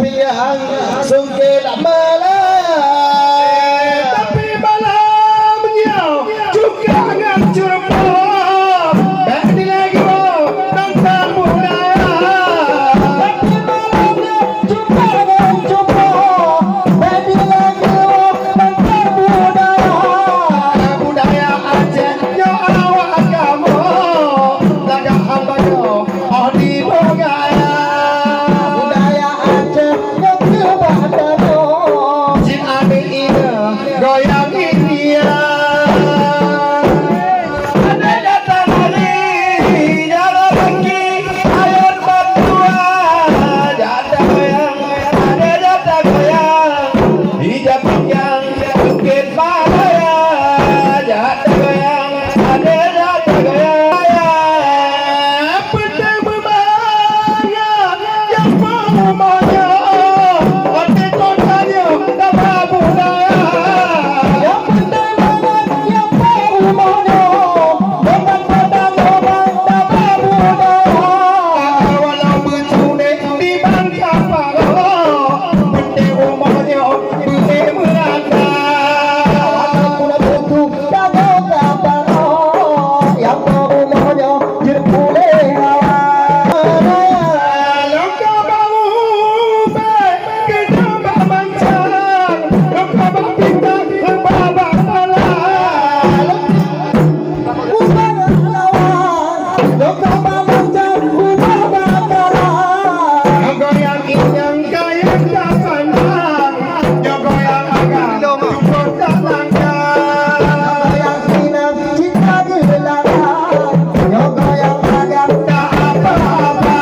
piang sungkil malam, tapi malamnya juga ngancur bom. Badi lagi bom tentang budaya. tapi malamnya juga ngancur bom. Badi lagi bom tentang budaya. Budaya Aceh yo awak kamu laga hamba yo oh di bogaya. Budaya Aceh yang kebadanyo, Jin ade ina goyang India. Ada datang hari jalan lagi ayat berdua. Jada goyang, ada jada goyang hijab yang bukit Malaya. Jada goyang, ada jada goyang pedang berbahaya yang mamanya. Oke kotanya nama budaya. yang penting banget yang rumahnya, dengan pedang orang tanpa budaya. Walau berculik di bangka paro, penting rumahnya boleh merata. Aku nak tutup dagang kapal, yang rumahnya boleh Lokal baru baik kita bermancang, lokal bintang babak malam. Goyang inyang kaya tak pandang, yo goyang agak cukup tak langgar. Tak apa-apa.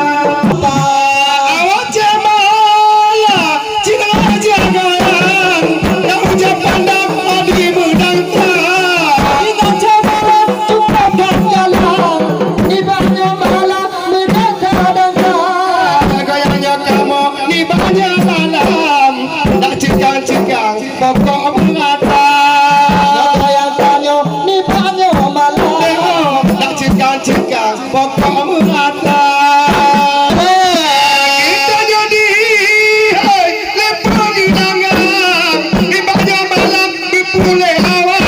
Awak jemalah, cina aja goyang, tak ucap pandang adi mudang goyangnya kamu di banyak malam, tak cegang-cegang pokok mengata. Tak cegang-cegang pokok mengata. Kita jadi hai lepas di tangan, di banyak malam berpulih awak.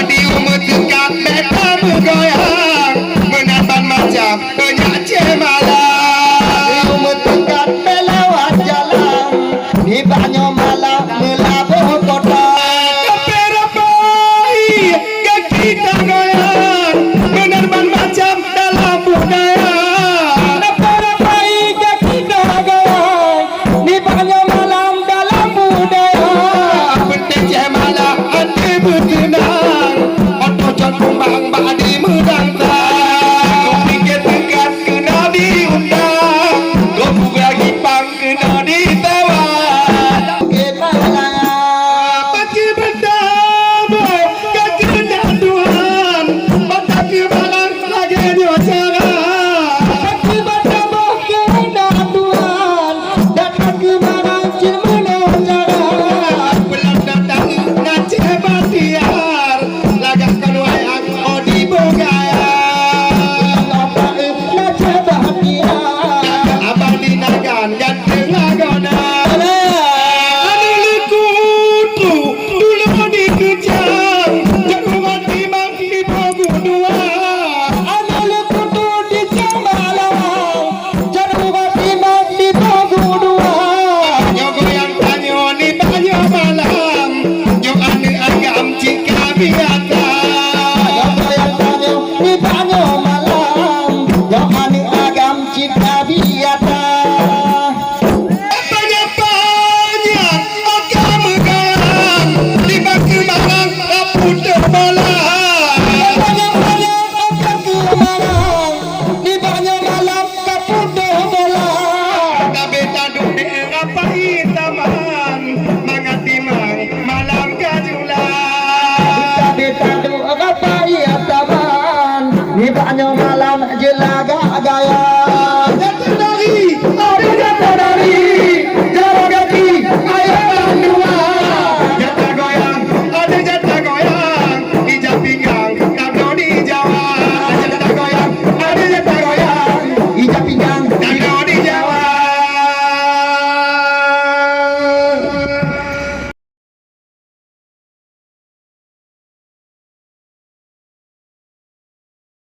Di umur tegak beta bergoyang, menaban macam banyak cemalang. Banyak malam melabuh kota. Keperapai kaki tak goyang, menerban macam dalam budaya. Penting cemalah hati berkenang, otot kumbang badi mudang tak. Kau pikir tegak kena diundang, kau buka gipang kena ditawar. Pagi berdamu kaki dan Tuhan, bataki malam lagi nyocara. Bulan datang ngaji batiar, lagakkan wayang odi bogaya. Abadi nagan ganteng lagona. Anu likutu dulu dikejam, jagung hati mang di bogu dua. Nyogo yang tanyo ni banyak malam, nyok ane agam jika biata. Banyak-banyak agam megang, di baki malang putus bola.